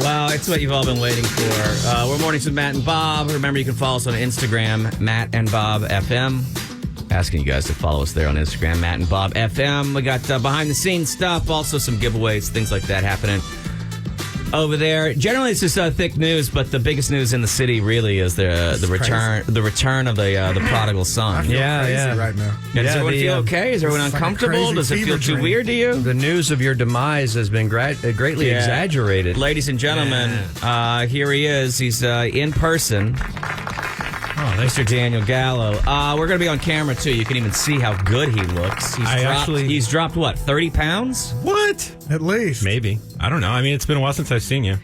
Well, it's what you've all been waiting for. We're Mornings with Matt and Bob. Remember, you can follow us on Instagram, Matt and Bob FM. Asking you guys to follow us there on Instagram, Matt and Bob FM. We got behind-the-scenes stuff, also some giveaways, things like that happening over there. Generally, it's just thick news, but the biggest news in the city really is the return of the prodigal son. I feel crazy right now. Does everyone feel okay? Is everyone uncomfortable? Does it feel too weird to you? The news of your demise has been greatly exaggerated. Ladies and gentlemen, here he is. He's in person. Mr. Daniel Gallo. We're going to be on camera, too. You can even see how good he looks. He's dropped, what, 30 pounds? What? At least. Maybe. I don't know. I mean, it's been a while since I've seen you.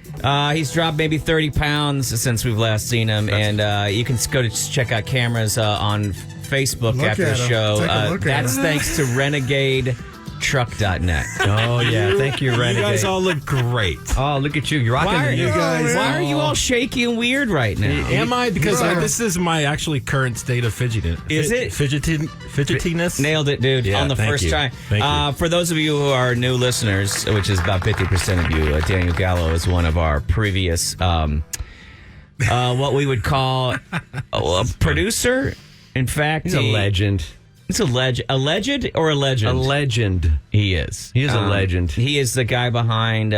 He's dropped maybe 30 pounds since we've last seen him. And you can go to check out cameras on Facebook after the show. That's thanks to RenegadeTruck.net. Oh, yeah. Thank you, Renegade. You guys all look great. Oh, look at you. You're rocking the new guys. Why are you all shaky and weird right now? Am I? Because this is my actually current state of fidgetiness. Is it? Fidgetiness? Nailed it, dude, on the first try. Thank you. For those of you who are new listeners, which is about 50% of you, Daniel Gallo is one of our previous, what we would call a producer. In fact, he's a legend. It's a legend or a legend? A legend. He is. He is a legend. He is the guy behind,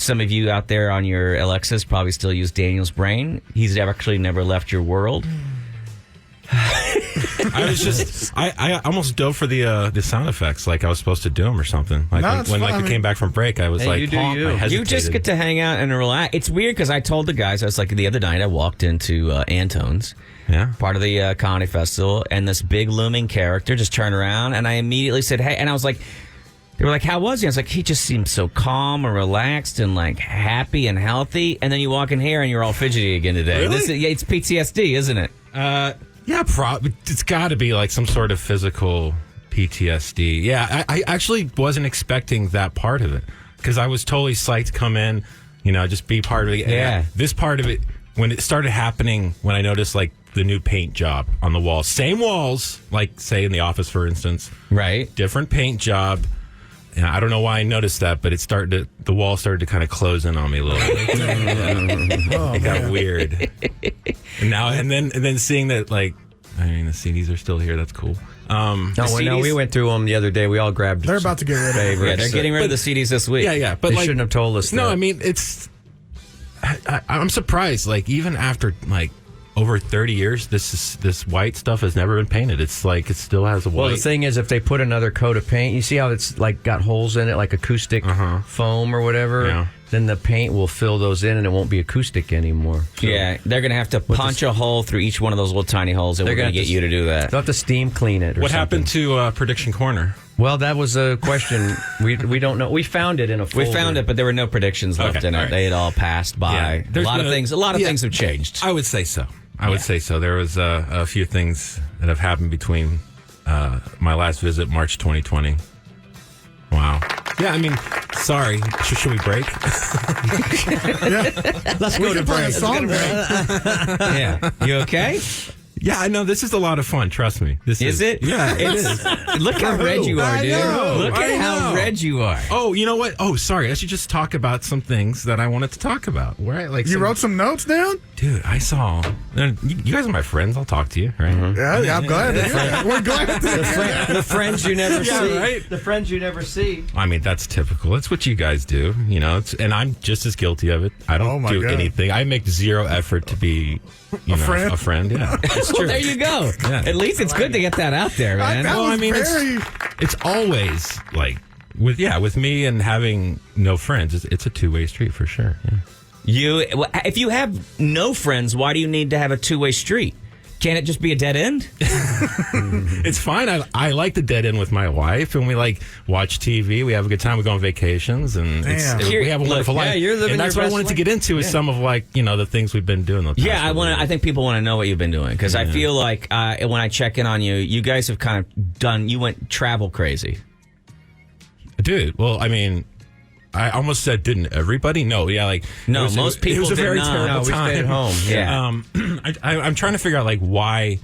some of you out there on your Alexas probably still use Daniel's brain. He's actually never left your world. I almost dove for the sound effects like I was supposed to do them or something. Like when we came back from break, I was like, You just get to hang out and relax. It's weird because I told the guys, I was like, the other night I walked into Antone's. Yeah. Part of the comedy festival, and this big looming character just turned around, and I immediately said, hey, and I was like, they were like, how was he? I was like, he just seemed so calm and relaxed and like happy and healthy, and then you walk in here and you're all fidgety again today. Really? It's PTSD, isn't it? Yeah, it's got to be like some sort of physical PTSD. Yeah, I actually wasn't expecting that part of it, because I was totally psyched to come in, just be part of it. Yeah. This part of it, when it started happening, when I noticed like the new paint job on the walls, same walls, like say in the office, for instance, right? Different paint job. And I don't know why I noticed that, but the wall started to kind of close in on me a little bit. It got weird. And then seeing that, like, I mean, the CDs are still here. That's cool. We went through them the other day. We all grabbed. They're about to get rid of them. Yeah, they're getting rid of the CDs this week. Yeah, but they shouldn't have told us. No, that. I mean, I'm surprised. Like, even after like over 30 years, this white stuff has never been painted. It's like it still has a white. Well, the thing is, if they put another coat of paint, you see how it's like got holes in it, like acoustic foam or whatever. Yeah. Then the paint will fill those in, and it won't be acoustic anymore. So yeah, they're going to have to punch a hole through each one of those little tiny holes, and we're going to get you to do that. They'll have to steam clean it. What happened to Prediction Corner? Well, that was a question. We don't know. We found it in a folder. We found it, but there were no predictions left in it. Right. They had all passed by. Yeah. A lot of things have changed. I would say so. There was a few things that have happened between my last visit, March 2020. Wow. Yeah, I mean, sorry. Should we break? Let's go to break. Yeah. You okay? Yeah, I know. This is a lot of fun. Trust me. Is it? Yeah, it is. Look how red you are, dude. Look at how red you are. Oh, you know what? Oh, sorry. I should just talk about some things that I wanted to talk about. Right? Like you wrote some notes down? Dude, I saw. You guys are my friends. I'll talk to you, right? Mm-hmm. Yeah, I'm glad to hear that. We're glad to hear that. The friends you never see. Right? The friends you never see. I mean, that's typical. It's what you guys do, and I'm just as guilty of it. I don't do anything. I make zero effort to be a friend. Yeah. Well, there you go. Yeah. At least it's good to get that out there, man. It's always like with me and having no friends. It's a two-way street for sure. Yeah. If you have no friends, why do you need to have a two-way street? Can't it just be a dead end? It's fine. I like the dead end with my wife, and we like watch TV. We have a good time. We go on vacations, and we have a wonderful life. You're living and that's what I wanted to get into is some of the things we've been doing. I think people want to know what you've been doing because I feel like when I check in on you, you guys have kind of done. You went travel crazy, dude. Well, I mean. I almost said, didn't everybody? No, most people. It was a very terrible time. We stayed home. Yeah, I'm trying to figure out why.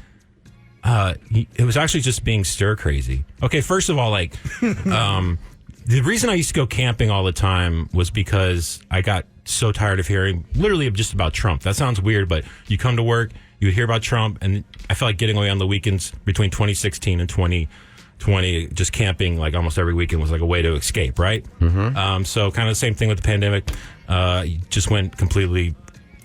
It was actually just being stir crazy. Okay, first of all, The reason I used to go camping all the time was because I got so tired of hearing literally just about Trump. That sounds weird, but you come to work, you would hear about Trump, and I felt like getting away on the weekends between 2016 and 2020, just camping like almost every weekend was like a way to escape, right? So kind of the same thing with the pandemic. Just went completely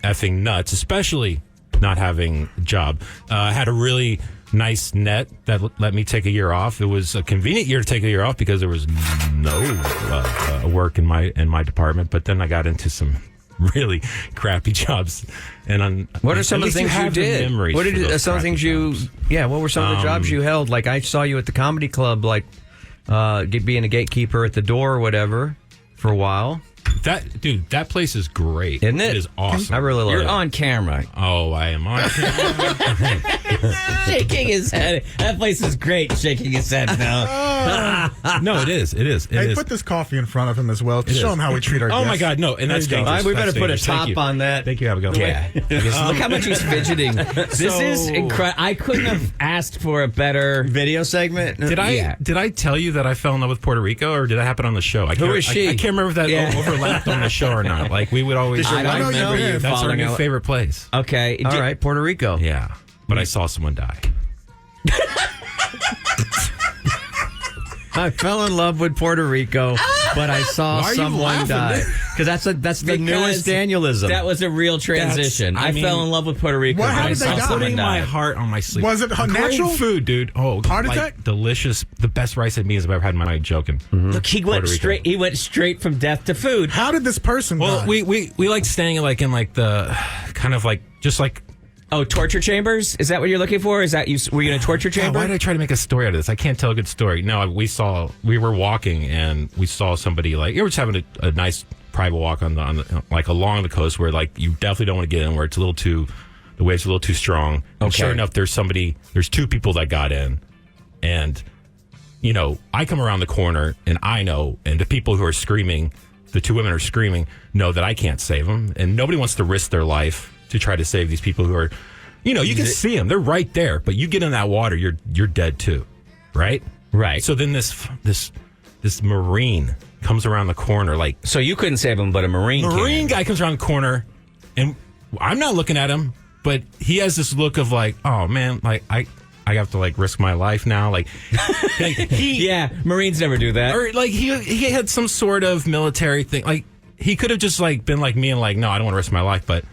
effing nuts, especially not having a job. I had a really nice net that let me take a year off. It was a convenient year to take a year off because there was no work in my department. But then I got into some really crappy jobs. And what are some of the things you did? What did some of the things you? Yeah, what were some of the jobs you held? Like I saw you at the comedy club, like being a gatekeeper at the door or whatever for a while. That place is great. Isn't it? It is awesome. I really love it. You're on camera. Oh, I am on camera. Shaking his head. That place is great. Shaking his head now. No, it is. Hey, put this coffee in front of him as well to show him how we treat our guests. Oh my God, no, and that's dangerous. We better That's put a dangerous. Thank top you. on that. Thank you. Have a good one. Yeah. Look how much he's fidgeting. This is incredible. I couldn't have asked for a better Video segment. Did I tell you that I fell in love with Puerto Rico, or did that happen on the show? Who is she? I can't remember if that Yeah. overlapped on the show or not. Like we would always. I don't remember you That's our falling new out. favorite place. Okay. All right, Puerto Rico. Yeah, but I saw someone die. I fell in love with Puerto Rico, but I saw Why are you someone laughing? die. That's the newest Danielism. That was a real transition. I mean, fell in love with Puerto Rico. What, how but I did they saw die? someone Putting my die. heart on my sleeve. Was it Great natural? food, dude? Oh, Heart like, attack? delicious. The best rice and beans I've ever had in my life. Joking. Look, he went Puerto Rico. straight. He went straight from death to food. How did this person Well, die? we like staying in the kind of like just like. Oh, torture chambers? Is that what you're looking for? Is that you? Were you in a torture God, chamber? why did I try to make a story out of this? I can't tell a good story. No, we were walking and we saw somebody like you were just having a nice private walk on the like along the coast where like you definitely don't want to get in where it's a little too the waves are a little too strong. And Okay. sure enough, there's two people that got in, and you know I come around the corner and I know, and the people who are screaming, the two women are screaming, know that I can't save them, and nobody wants to risk their life to try to save these people who are. You know, you can see them; they're right there. But you get in that water, you're dead too, right? Right. So then this Marine comes around the corner, like So you couldn't save him, but a Marine can. guy comes around the corner, and I'm not looking at him, but he has this look of like, oh man, like I have to like risk my life now, like he Yeah, Marines never do that. or like he had some sort of military thing, like he could have just like been like me and like, no, I don't want to risk my life, but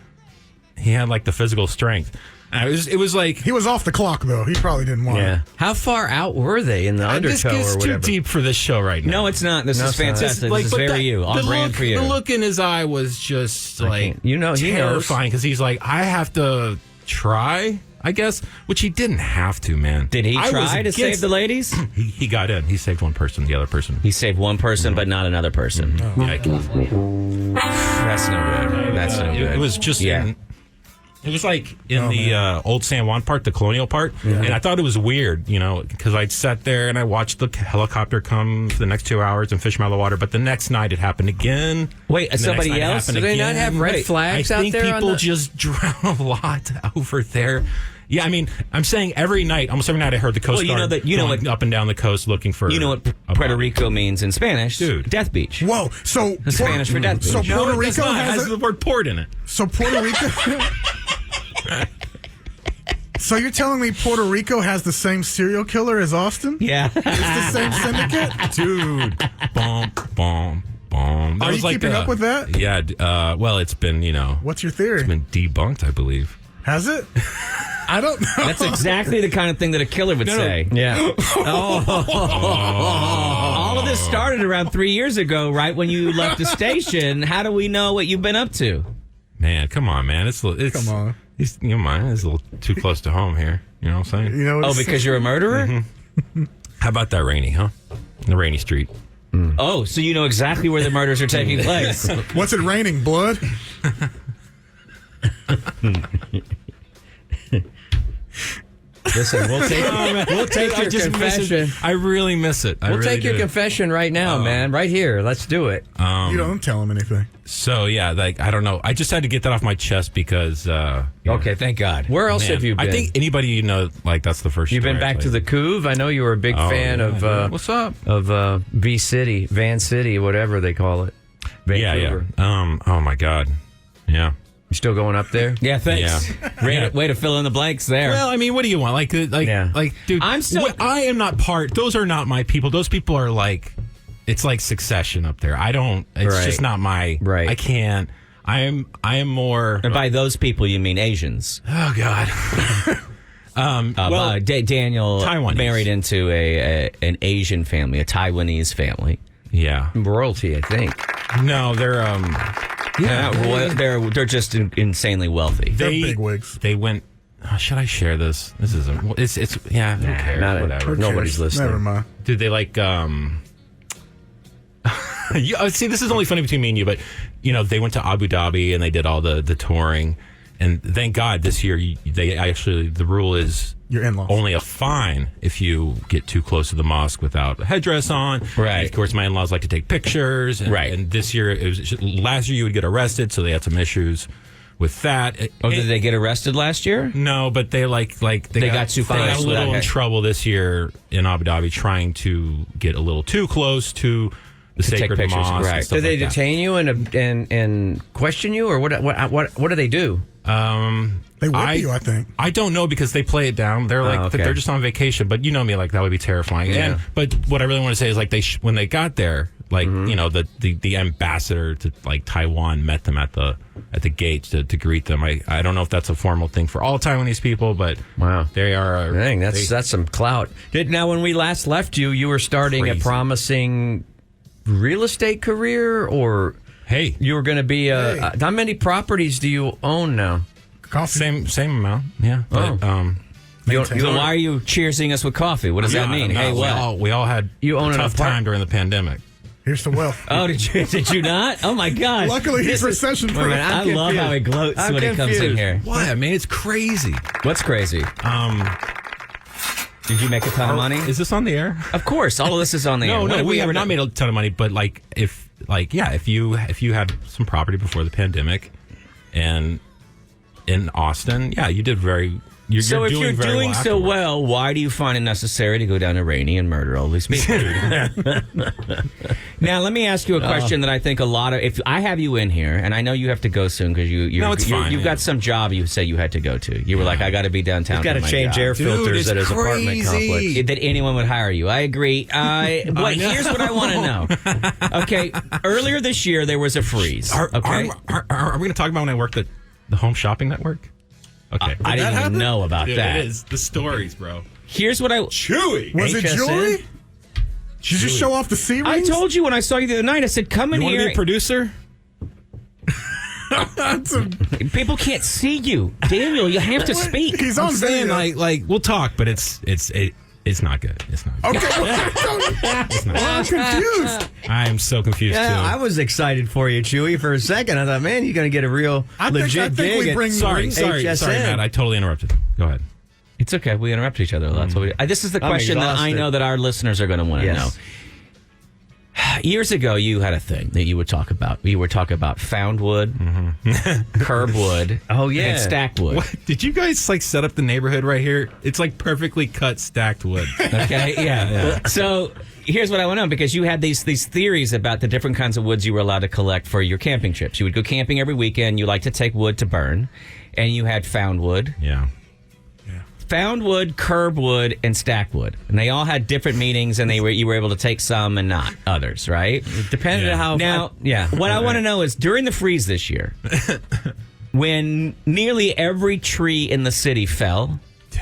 he had like the physical strength. It was like he was off the clock, though. He probably didn't want Yeah. it. How far out were they in the this undertow gets or too whatever? deep for this show right now. No, it's not. This is it's not. fantastic. Like, This is but very you. On the brand look, for you. The look in his eye was just like he knows. terrifying because he's like, I have to try, I guess, which he didn't have to, man. Did he I was try to save against- the ladies? He got in. He saved one person. The other person. He saved one person, but not another person. Yeah, That's no good. That's no good. it was just. Yeah. It was like in the old San Juan part, the colonial part, and I thought it was weird, you know, because I'd sat there and I watched the helicopter come for the next 2 hours and fish him out of the water. But the next night it happened again. Wait, and the next somebody night it else? happened Do they not again. have red Right. flags I out think there? people just drown a lot over there. Yeah, I mean, I'm saying almost every night I heard the Coast Well, you know Guard that- you know going what- up and down the coast looking for. You know what a Puerto body. Rico means in Spanish? Dude. Death beach. Whoa! So The Spanish for death So beach. Puerto No, it does Rico not. It has has the word port in it. So Puerto Rico. So you're telling me Puerto Rico has the same serial killer as Austin? Yeah. It's the same syndicate? Dude, bomb. That Are was you like keeping up with that? Yeah. Well, it's been What's your theory? been debunked, I believe. Has it? I don't know. That's exactly the kind of thing that a killer would say. Yeah. All of this started around 3 years ago, right when you left the station. How do we know what you've been up to? Man, come on, man. It's Come on. It's, you know, mine is a little too close to home here. You know what I'm saying? You know, Oh, it's- because you're a murderer? How about that rainy, huh? The rainy street. Oh, so you know exactly where the murders are taking place. what's it raining? Blood? Listen, we'll take your confession. I really miss it. We'll take your confession right now, man. Right here. Let's do it. You don't tell him anything. So, yeah, like, I don't know. I just had to get that off my chest because... Okay, thank God. Where else have you been? I think anybody you know, like, that's the first You've been back to the Couve? I know you were a big fan of... what's up? Of V-City, Van City, whatever they call it. Vancouver. Yeah. Oh, my God. Yeah. You still going up there? Yeah, thanks. Yeah. Way to fill in the blanks there. Well, I mean, what do you want? Like, dude, I am not part. Those are not my people. Those people are like, it's like Succession up there. I don't. It's just not my. Right. I can't. I am more. And by those people, you mean Asians? Oh God. Daniel Taiwanese. married into an Asian family, a Taiwanese family. Yeah. Royalty, I think. No, they're They're just insanely wealthy. They're bigwigs. They went. Oh, should I share this? This isn't. It's yeah. Who cares? Whatever. Nobody's listening. Never mind. Did they like? See, this is only funny between me and you, but they went to Abu Dhabi and they did all the touring, and thank God this year the rule is your in-laws only a fine if you get too close to the mosque without a headdress on. Right. And of course, my in-laws like to take pictures. And, right. And this year, last year you would get arrested, so they had some issues with that. Did they get arrested last year? No, but they got too close. They got a little in trouble this year in Abu Dhabi trying to get a little too close to the sacred mosque. Right. And stuff Did they like detain you and question you, or what do they do? They whip you, I think. I don't know because they play it down. They're like they're just on vacation, but you know me, like that would be terrifying. Yeah. But what I really want to say is like when they got there, like the ambassador to like Taiwan met them at the gate to greet them. I don't know if that's a formal thing for all Taiwanese people, but wow, they are. Dang, that's some clout. Now, when we last left you were starting a promising real estate career, or you were going to be how many properties do you own now? Same amount, yeah. But, so why are you cheersing us with coffee? What does that mean? Hey, we all had a tough time during the pandemic. Here's the wealth. Oh, did you not? Oh my God! Luckily, he's recession proof. I love how he gloats when he comes in here. What? I mean, it's crazy. What's crazy? Did you make a ton of money? Is this on the air? Of course, all of this is on the air. No, we have not made a ton of money. But if you had some property before the pandemic, and in Austin, you did very. So if you're doing so well, why do you find it necessary to go down to Rainey and murder all these people? Now, let me ask you a question that I think a lot of... If I have you in here, and I know you have to go soon because you've got some job you say you had to go to. You were like, I got to be downtown. You've got to change air filters at his apartment complex. That anyone would hire you. I agree. But here's what I want to know. Okay, earlier this year, there was a freeze. Are we going to talk about when I worked at the Home Shopping Network? Okay. I didn't even know about that. It is. The stories, bro. Here's what Chewy. Was it jewelry? Did you show off the C rings? I told you when I saw you the other night, I said, come in here. You want to be a producer? People can't see you. Daniel, you have to speak. He's on saying, like, we'll talk, but it's not good. It's not good. Okay. I'm confused. I am so confused, too. I was excited for you, Chewy, for a second. I thought, man, you're going to get a real legit gig. Sorry, Matt. I totally interrupted. Go ahead. It's okay. We interrupt each other. That's what we do. This is the question that I know that our listeners are going to want to know. Years ago, you had a thing that you would talk about. You would talk about found wood, curb wood, and stacked wood. What? Did you guys set up the neighborhood right here? It's perfectly cut stacked wood. Okay, yeah. So here's what I want to know, because you had these theories about the different kinds of woods you were allowed to collect for your camping trips. You would go camping every weekend. You like to take wood to burn, and you had found wood. Yeah. Found wood, curb wood, and stack wood, and they all had different meanings, and you were able to take some and not others, right? Depending on how. Now, what I want to know is during the freeze this year, when nearly every tree in the city fell. Dude.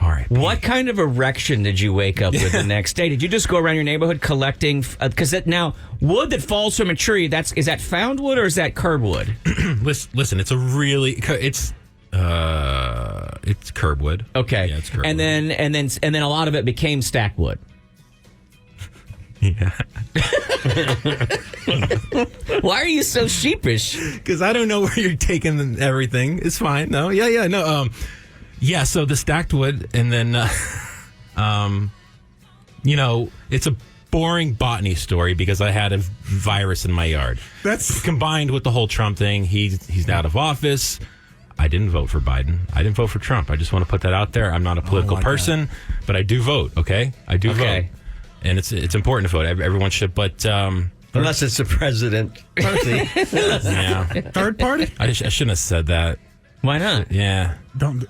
All right. What kind of erection did you wake up with the next day? Did you just go around your neighborhood collecting? Because now wood that falls from a tree, is that found wood or is that curb wood? Listen, it's curb wood. Okay. Yeah, it's curb wood. And then a lot of it became stack wood. Yeah. Why are you so sheepish? Because I don't know where you're taking everything. It's fine. No. Yeah. No. Yeah, so the stacked wood, and then, it's a boring botany story because I had a virus in my yard. That's combined with the whole Trump thing. He's out of office. I didn't vote for Biden. I didn't vote for Trump. I just want to put that out there. I'm not a political person, but I do vote, okay? I do vote. And it's important to vote. Everyone should, but... unless it's the president. Yeah. third party? I shouldn't have said that. Why not? Yeah.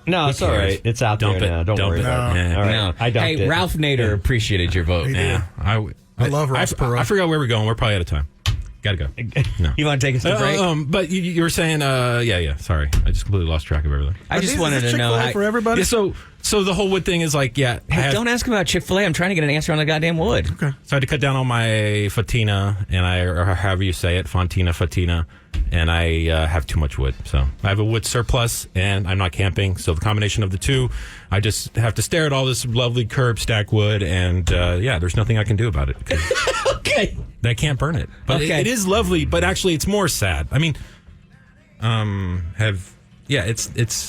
No, it's all right. It's out there now. Don't worry about it. Yeah. All right. No. I dumped it. Ralph Nader appreciated your vote. Yeah. I love Ross Perot. I forgot where we're going. We're probably out of time. Gotta go. No. You want to take us to break? But you were saying, yeah. Sorry, I just completely lost track of everything. I just wanted to know how for everybody. Yeah, so the whole wood thing is like, yeah. Hey, don't ask about Chick-fil-A. I'm trying to get an answer on the goddamn wood. Okay. So I had to cut down on my fatina, or however you say it, fatina, and I have too much wood. So I have a wood surplus, and I'm not camping. So the combination of the two, I just have to stare at all this lovely curb stack wood, and there's nothing I can do about it. Okay. I can't burn it. But it is lovely, but actually it's more sad. I mean, it's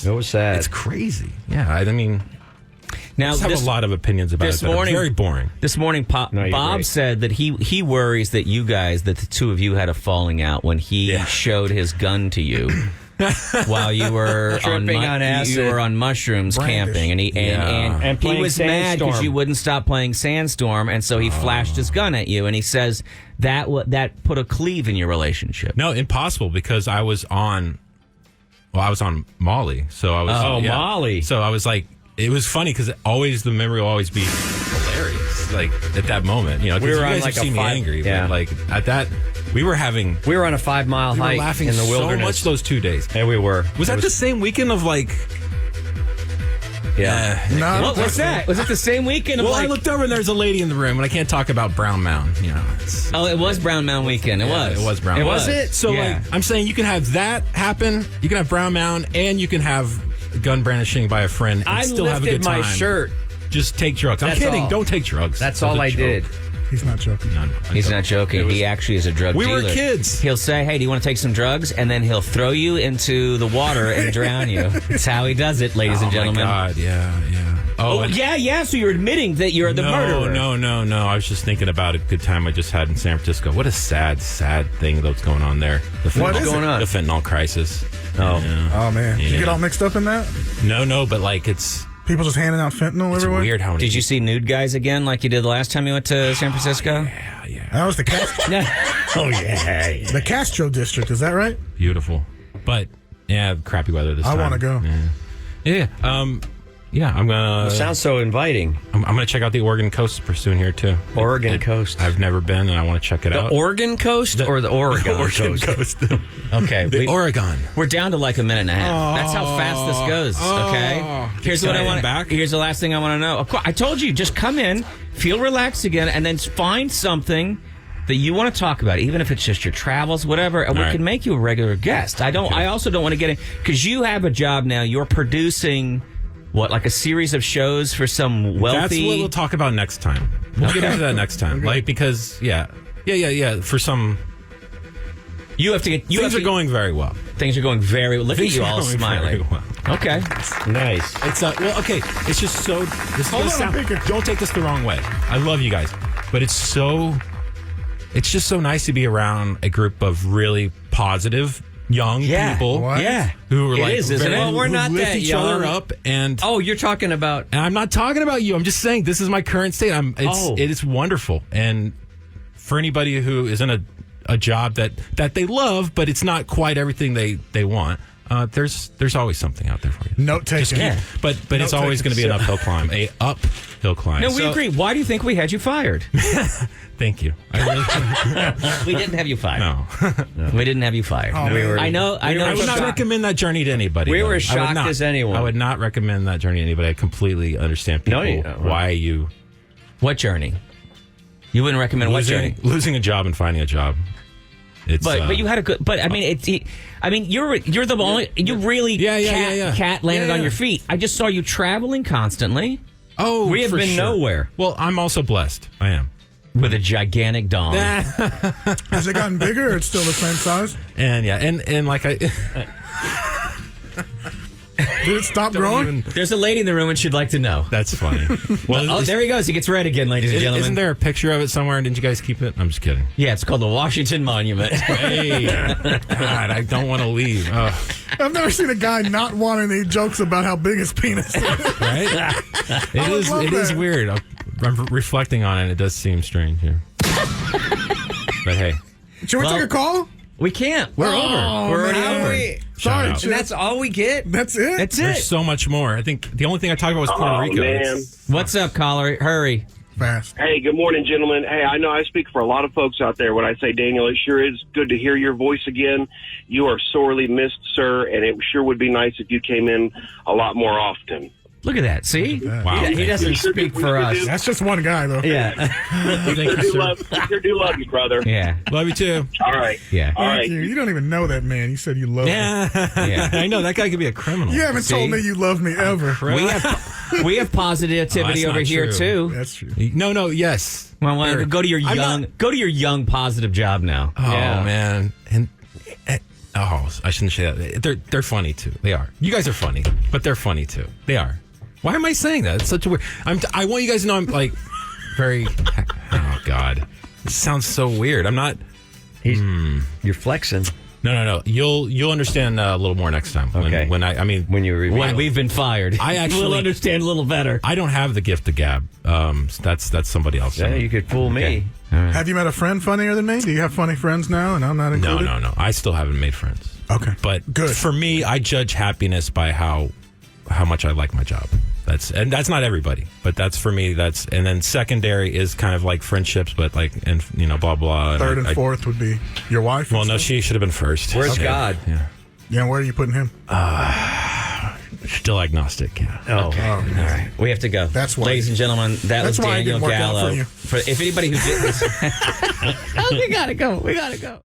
It was sad. It's crazy. Yeah, I mean, Now, I just have a lot of opinions about it, but it's very boring. This morning, Bob said that he worries that that the two of you had a falling out when he showed his gun to you while you were tripping on acid. You were on mushrooms camping, and he was mad because you wouldn't stop playing Sandstorm, and so he flashed his gun at you, and he says that put a cleave in your relationship. No, impossible, because I was on Molly, so I was Molly. So I was like, it was funny because the memory will always be hilarious. Like at that moment, we were on like a angry, but like at that. We were on a 5 mile hike laughing in the wilderness so much those 2 days. Yeah, we were. Was that the same weekend of like? Yeah. No. What's that? Was it the same weekend? I looked over and there's a lady in the room, and I can't talk about Brown Mound. It was Brown Mound weekend. It was Brown Mound. Was it? So I'm saying you can have that happen. You can have Brown Mound, and you can have gun brandishing by a friend, and still have a good time. I lifted my shirt. Just take drugs. I'm kidding. All. Don't take drugs. That's all I did. He's not joking. No, he's not joking. He actually is a drug dealer. We were kids. He'll say, hey, do you want to take some drugs? And then he'll throw you into the water and drown you. That's how he does it, ladies and gentlemen. Oh, my God. Yeah. Yeah. So you're admitting that you're the murderer. No. I was just thinking about a good time I just had in San Francisco. What a sad thing that's going on there. What is going on? The fentanyl crisis. Oh man. Did you get all mixed up in that? No, but like it's... People just handing out fentanyl everywhere? It's weird how many... Did you see nude guys again like you did the last time you went to San Francisco? Yeah. That was the Castro. The Castro district, is that right? Beautiful. But, crappy weather this time. I want to go. Yeah, I'm going to... Sounds so inviting. I'm going to check out the Oregon coast soon here, too. Oregon coast. I've never been, and I want to check it out. The Oregon coast or the Oregon coast? Okay. Oregon. We're down to like a minute and a half. That's how fast this goes, okay? Here's what I want back. Here's the last thing I want to know. Of course, I told you, just come in, feel relaxed again, and then find something that you want to talk about, even if it's just your travels, whatever, and we can make you a regular guest. I also don't want to get in, because you have a job now. You're producing... What, like a series of shows for some wealthy... That's what we'll talk about next time. We'll get into that next time. Like, because, for some... You have to get... Things are going very well. Things are going very well. Look at you all smiling. Well. Okay. Nice. It's, okay, it's just so... Don't take this the wrong way. I love you guys. But it's just so nice to be around a group of really positive... young people, who are isn't it? Well, we're not lift that each young. other up, and you're talking about. And I'm not talking about you. I'm just saying this is my current state. It is wonderful, and for anybody who is in a job that they love, but it's not quite everything they want. There's always something out there for you. Note taking. But it's always going to be an uphill climb. A uphill climb. No, we agree. Why do you think we had you fired? Thank you. We didn't have you fired. No. We didn't have you fired. I know. I would not recommend that journey to anybody. We were as shocked as anyone. I would not recommend that journey to anybody. I completely understand people. Why you... What journey? You wouldn't recommend what journey? Losing a job and finding a job. But you had a good. But I mean, you're the only. You really cat landed on your feet. I just saw you traveling constantly. Oh, we have been nowhere. Well, I'm also blessed. I am. With a gigantic dong. Has it gotten bigger, or it's still the same size? And like Did it stop growing? There's a lady in the room and she'd like to know. That's funny. Well, there he goes. He gets red again, ladies and gentlemen. Isn't there a picture of it somewhere? Didn't you guys keep it? I'm just kidding. Yeah, it's called the Washington Monument. Hey, God, I don't want to leave. I've never seen a guy not want any jokes about how big his penis is. Right? It is weird. I'm reflecting on it. It does seem strange. Yeah. But hey. Should we take a call? We can't. We're over. We're already over. Sorry, out. Chip. And that's all we get? That's it? That's There's it. so much more. I think the only thing I talked about was Puerto Rico. Man. What's up, caller? Hurry. Fast. Hey, good morning, gentlemen. Hey, I know I speak for a lot of folks out there when I say, Daniel, it sure is good to hear your voice again. You are sorely missed, sir, and it sure would be nice if you came in a lot more often. Look at that. See? Wow. He doesn't speak for us. That's just one guy, though. Yeah. Thank you, sir. I do love you, brother. Yeah. Love you too. All right. Yeah. All right. You don't even know that man. You said you love me. Yeah. I know that guy could be a criminal. You haven't told me you love me ever. We have positivity Oh, over that's here not too. That's true. No, yes. Well, go to your young positive job now. Oh man, and I shouldn't say that. They're funny too. They are. You guys are funny, but they're funny too. They are. Why am I saying that? It's such a weird. I want you guys to know I'm like very. Oh God, this sounds so weird. I'm not. You're flexing. No. You'll understand a little more next time. Okay. When we've been fired, we'll understand a little better. I don't have the gift of gab. That's somebody else. Yeah, you could fool me. Have you met a friend funnier than me? Do you have funny friends now and I'm not included? No. I still haven't made friends. Okay. But Good. For me, I judge happiness by how much I like my job. That's not everybody, but that's for me. And then secondary is kind of like friendships, but like, and blah blah. Third and fourth would be your wife? Well, no, she should have been first. Where's God? Yeah, where are you putting him? Still agnostic. Yeah. Oh, Oh, All right, we have to go. That's why. Ladies and gentlemen, That's was why it Daniel didn't work out Gallo. for you. If anybody who did this, we gotta go.